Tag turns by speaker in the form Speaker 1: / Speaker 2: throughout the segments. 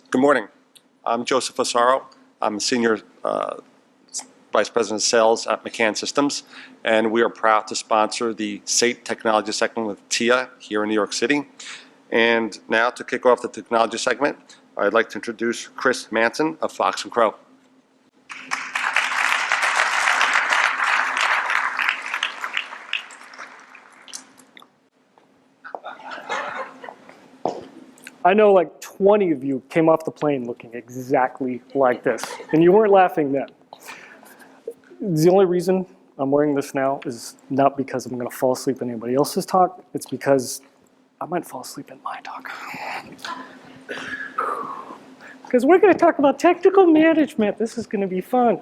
Speaker 1: Good morning. I'm Joseph Asaro. I'm a Senior Vice President of Sales at McCann Systems, and we are proud to sponsor the SATE Technology segment with TIA here in New York City. And now to kick off the technology segment, I'd like to introduce Chris Manson of Fox & Crow.
Speaker 2: I know like 20 of you came off the plane looking exactly like this, and you weren't laughing then. The only reason I'm wearing this now is not because I'm going to fall asleep in anybody else's talk. It's because I might fall asleep in my talk. Because we're going to talk about technical management. This is going to be fun.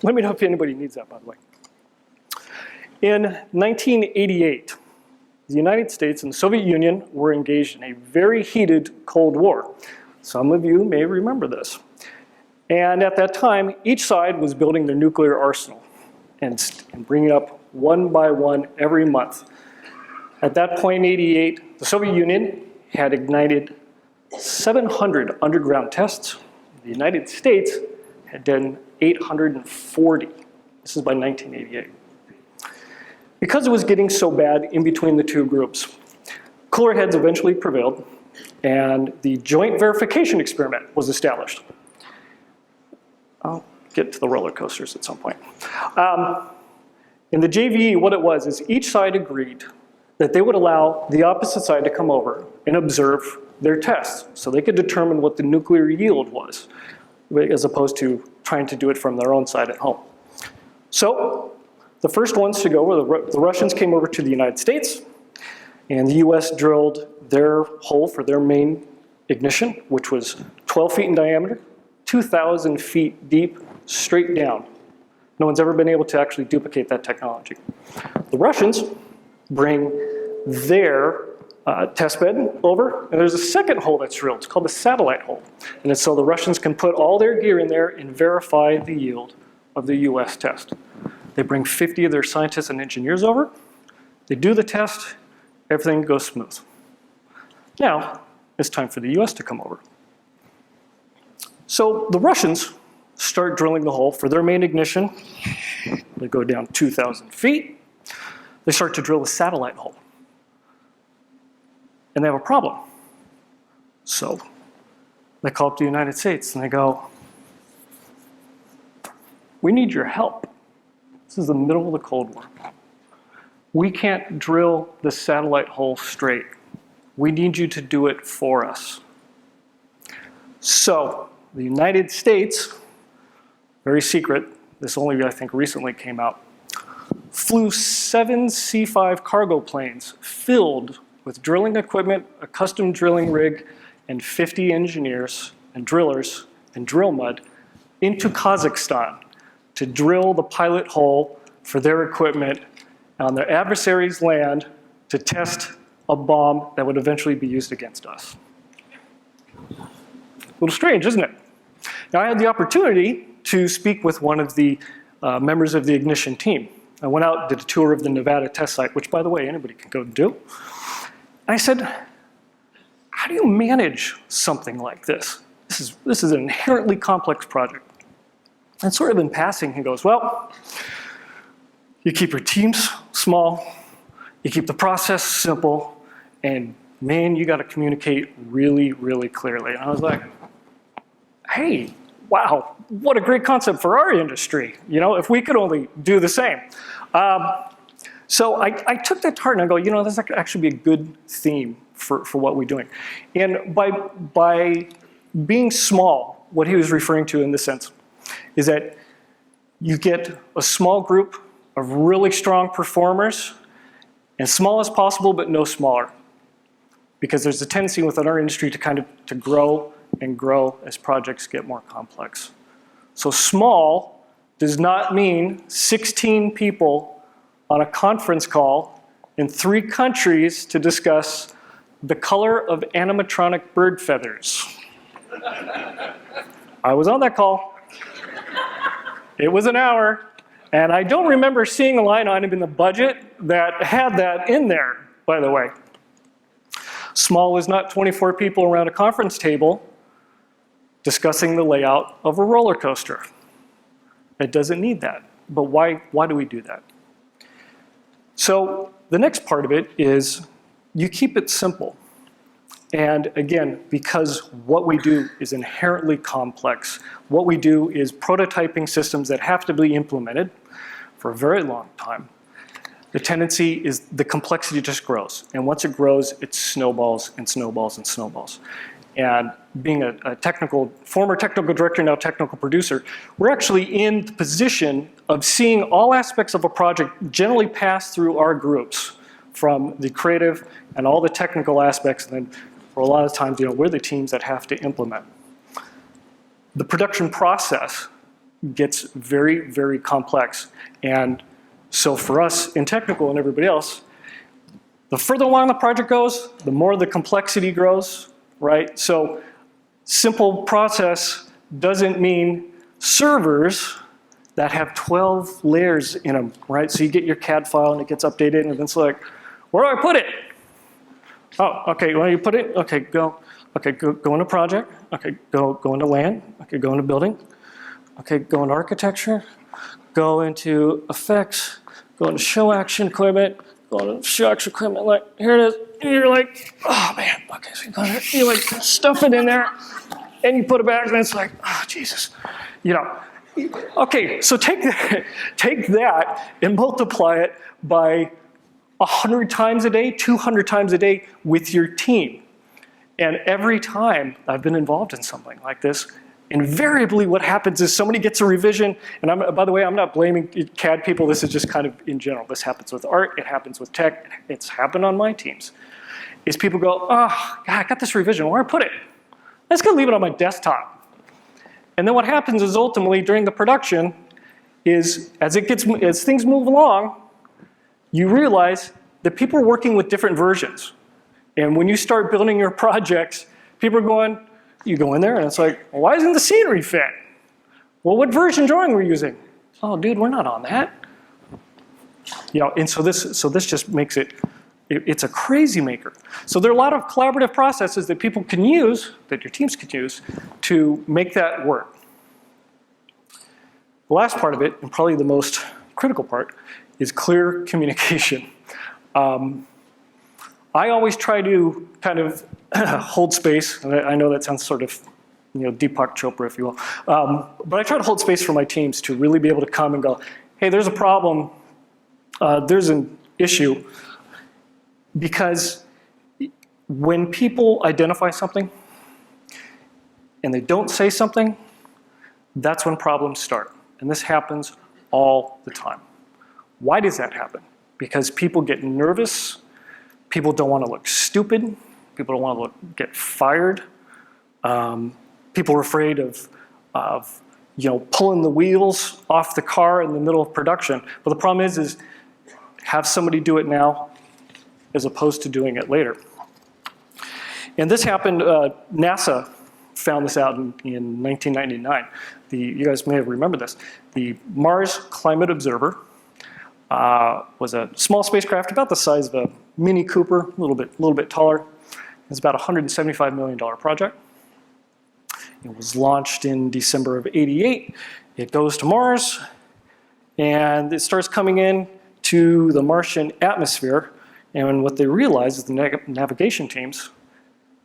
Speaker 2: Let me know if anybody needs that, by the way. In 1988, the United States and the Soviet Union were engaged in a very heated Cold War. Some of you may remember this. And at that time, each side was building their nuclear arsenal and bringing it up one by one every month. At that point in 88, the Soviet Union had ignited 700 underground tests. The United States had done 840. This is by 1988. Because it was getting so bad in between the two groups, cooler heads eventually prevailed, and the joint verification experiment was established. I'll get to the roller coasters at some point. In the JVE, what it was is each side agreed that they would allow the opposite side to come over and observe their tests so they could determine what the nuclear yield was, as opposed to trying to do it from their own side at home. So the first ones to go were the Russians came over to the United States, and the US drilled their hole for their main ignition, which was 12 feet in diameter, 2,000 feet deep, straight down. No one's ever been able to actually duplicate that technology. The Russians bring their test bed over, and there's a second hole that's drilled. It's called the satellite hole. And it's so the Russians can put all their gear in there and verify the yield of the US test. They bring 50 of their scientists and engineers over. They do the test. Everything goes smooth. Now, it's time for the US to come over. So the Russians start drilling the hole for their main ignition. They go down 2,000 feet. They start to drill the satellite hole. And they have a problem. So they call up the United States and they go, "We need your help. This is the middle of the Cold War. We can't drill the satellite hole straight. We need you to do it for us." So the United States, very secret, this only I think recently came out, flew 7 C-5 cargo planes filled with drilling equipment, a custom drilling rig, and 50 engineers and drillers and drill mud into Kazakhstan to drill the pilot hole for their equipment on their adversary's land to test a bomb that would eventually be used against us. A little strange, isn't it? Now, I had the opportunity to speak with one of the members of the ignition team. I went out, did a tour of the Nevada test site, which, by the way, anybody can go do. And I said, how do you manage something like this? This is an inherently complex project. And sort of in passing, he goes, well, you keep your teams small, you keep the process simple, and man, you got to communicate really, really clearly. And I was like, hey, wow, what a great concept for our industry. You know, if we could only do the same. So I took that to heart and I go, you know, this could actually be a good theme for what we're doing. And by being small, what he was referring to in this sense is that you get a small group of really strong performers, and small as possible, but no smaller. Because there's a tendency within our industry to grow and grow as projects get more complex. So small does not mean 16 people on a conference call in 3 countries to discuss the color of animatronic bird feathers. I was on that call. It was an hour, and I don't remember seeing a line item in the budget that had that in there, by the way. Small is not 24 people around a conference table discussing the layout of a roller coaster. It doesn't need that. But why do we do that? So the next part of it is you keep it simple. And again, because what we do is inherently complex, what we do is prototyping systems that have to be implemented for a very long time. The tendency is the complexity just grows. And once it grows, it snowballs and snowballs and snowballs. And being a former technical director, now technical producer, we're actually in the position of seeing all aspects of a project generally pass through our groups, from the creative and all the technical aspects, and then for a lot of times, we're the teams that have to implement. The production process gets very, very complex. And so for us in technical and everybody else, the further along the project goes, the more the complexity grows, right? So simple process doesn't mean servers that have 12 layers in them, right? So you get your CAD file and it gets updated and then it's like, where do I put it? Oh, okay, where do you put it? Okay, go into project. Okay, go into land. Okay, go into building. Okay, go into architecture. Go into effects. Go into show action equipment. Go into show action equipment. Like, here it is. And you're like, oh man. Okay, so you like stuff it in there, and you put it back, and it's like, oh Jesus, Okay, so take that and multiply it by 100 times a day, 200 times a day with your team. And every time I've been involved in something like this, invariably what happens is somebody gets a revision, and by the way, I'm not blaming CAD people, this is just kind of in general. This happens with art, it happens with tech, it's happened on my teams. Is people go, oh, God, I got this revision, where do I put it? I'm just gonna leave it on my desktop. And then what happens is ultimately during the production is as things move along, you realize that people are working with different versions. And when you start building your projects, people are going, you go in there and it's like, well, why isn't the scenery fit? Well, what version drawing we're using? Oh, dude, we're not on that. And so this just makes it's a crazy maker. So there are a lot of collaborative processes that people can use, that your teams can use, to make that work. The last part of it, and probably the most critical part, is clear communication. I always try to kind of hold space. And I know that sounds sort of, Deepak Chopra, if you will. But I try to hold space for my teams to really be able to come and go, hey, there's a problem. There's an issue. Because when people identify something and they don't say something, that's when problems start. And this happens all the time. Why does that happen? Because people get nervous. People don't want to look stupid. People don't want to get fired. People are afraid of pulling the wheels off the car in the middle of production. But the problem is have somebody do it now as opposed to doing it later. And this happened, NASA found this out in 1999. You guys may have remembered this. The Mars Climate Observer was a small spacecraft about the size of a Mini Cooper, a little bit taller. It's about a $175 million project. It was launched in December of '88. It goes to Mars, and it starts coming in to the Martian atmosphere. And what they realize is the navigation teams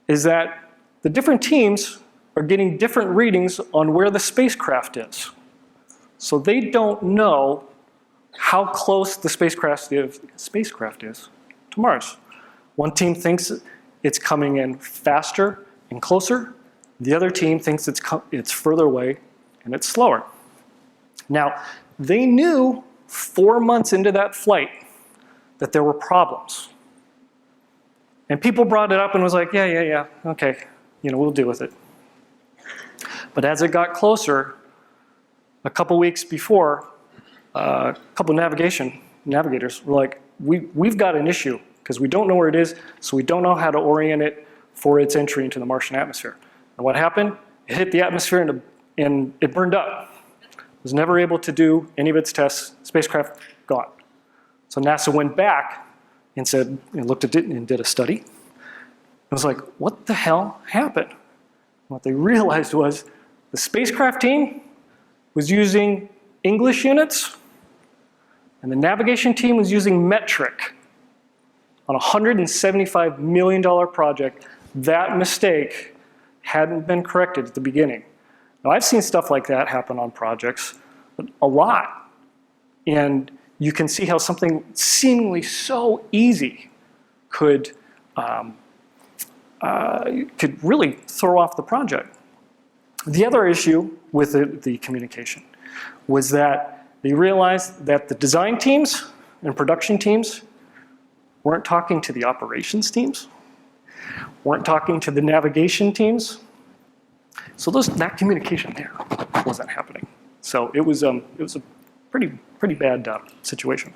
Speaker 2: is that the different teams are getting different readings on where the spacecraft is. So they don't know how close the spacecraft is to Mars. One team thinks it's coming in faster and closer. The other team thinks it's further away and it's slower. Now, they knew 4 months into that flight that there were problems. And people brought it up and was like, yeah, okay, we'll deal with it. But as it got closer, a couple weeks before, a couple navigators were like, we've got an issue because we don't know where it is, so we don't know how to orient it for its entry into the Martian atmosphere. And what happened? It hit the atmosphere and it burned up. It was never able to do any of its tests. Spacecraft gone. So NASA went back and looked at it and did a study. was like, what the hell happened? What they realized was the spacecraft team was using English units, and the navigation team was using metric on a $175 million project. That mistake hadn't been corrected at the beginning. Now, I've seen stuff like that happen on projects a lot. And you can see how something seemingly so easy could really throw off the project. The other issue with the communication was that they realized that the design teams and production teams weren't talking to the operations teams, weren't talking to the navigation teams. So that communication there wasn't happening. So it was a pretty bad situation.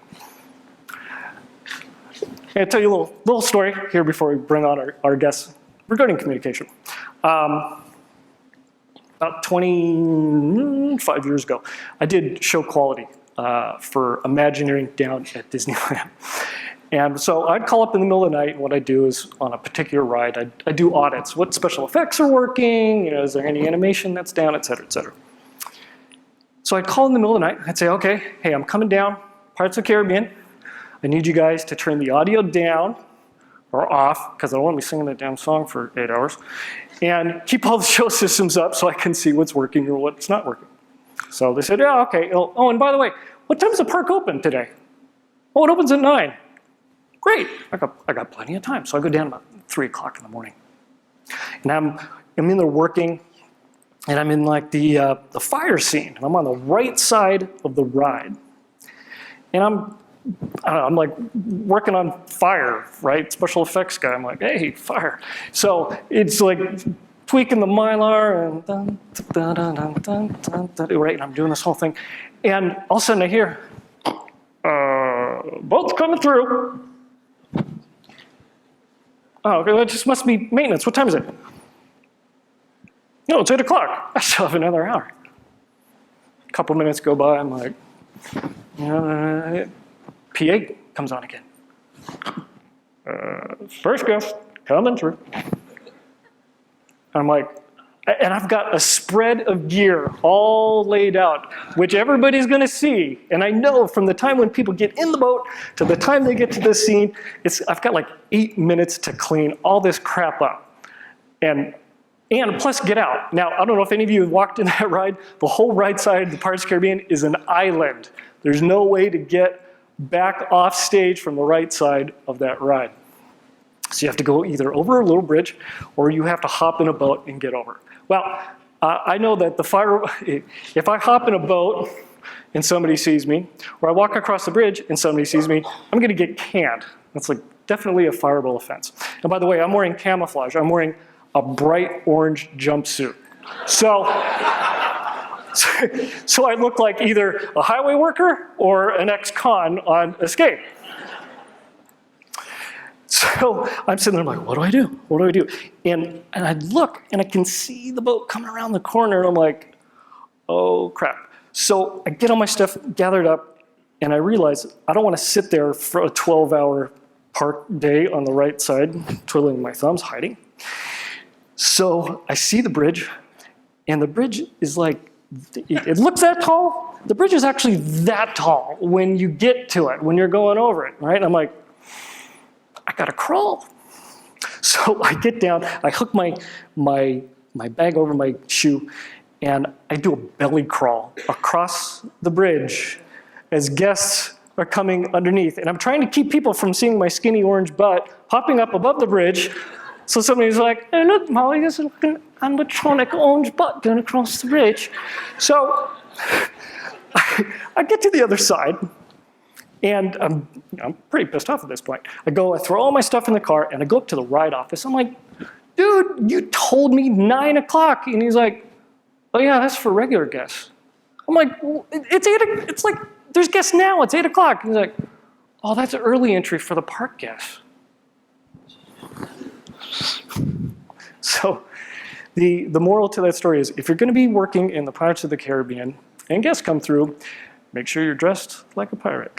Speaker 2: I'll tell you a little story here before we bring on our guests regarding communication. About 25 years ago, I did show quality for Imagineering down at Disneyland. And so I'd call up in the middle of the night, and what I do is, on a particular ride, I do audits. What special effects are working? Is there any animation that's down, et cetera, et cetera. So I'd call in the middle of the night. I'd say, okay, hey, I'm coming down, Pirates of the Caribbean. I need you guys to turn the audio down or off, because I don't want to be singing that damn song for 8 hours, and keep all the show systems up so I can see what's working or what's not working. So they said, yeah, okay. Oh, and by the way, what time does the park open today? Oh, it opens at 9. Great, I got plenty of time. So I go down about 3 o'clock in the morning. And I'm in there working, and I'm in like the fire scene. And I'm on the right side of the ride. And I'm like working on fire, right? Special effects guy. I'm like, hey, fire. So it's like tweaking the Mylar and dun, dun, dun, dun, dun, dun, dun, right? And I'm doing this whole thing. And all of a sudden I hear, boat's coming through. Oh, okay, that just must be maintenance. What time is it? No, it's 8 o'clock. I still have another hour. A couple minutes go by, I'm like, PA comes on again. First guest, coming through. I'm like, and I've got a spread of gear all laid out, which everybody's gonna see. And I know from the time when people get in the boat to the time they get to the scene, I've got like 8 minutes to clean all this crap up. And plus get out. Now, I don't know if any of you have walked in that ride. The whole right side of the Pirates of the Caribbean is an island. There's no way to get back off stage from the right side of that ride. So you have to go either over a little bridge or you have to hop in a boat and get over. Well, I know that if I hop in a boat and somebody sees me, or I walk across the bridge and somebody sees me, I'm gonna get canned. That's like definitely a fireable offense. And by the way, I'm wearing camouflage. I'm wearing a bright orange jumpsuit. So I look like either a highway worker or an ex-con on escape. So I'm sitting there like, what do I do? What do I do? And I look and I can see the boat coming around the corner and I'm like, oh crap. So I get all my stuff gathered up and I realize I don't want to sit there for a 12-hour park day on the right side, twiddling my thumbs, hiding. So I see the bridge, and the bridge is like, it looks that tall. The bridge is actually that tall when you get to it, when you're going over it, right? And I'm like, I gotta crawl. So I get down, I hook my bag over my shoe, and I do a belly crawl across the bridge as guests are coming underneath. And I'm trying to keep people from seeing my skinny orange butt hopping up above the bridge. So somebody's like, hey, look, Molly, there's an animatronic orange butt going across the bridge. So I get to the other side, and I'm pretty pissed off at this point. I throw all my stuff in the car, and I go up to the ride office. I'm like, dude, you told me 9 o'clock. And he's like, oh yeah, that's for regular guests. I'm like, well, it's like, there's guests now, it's 8 o'clock. He's like, oh, that's an early entry for the park guests. So the moral to that story is, if you're gonna be working in the Pirates of the Caribbean and guests come through, make sure you're dressed like a pirate.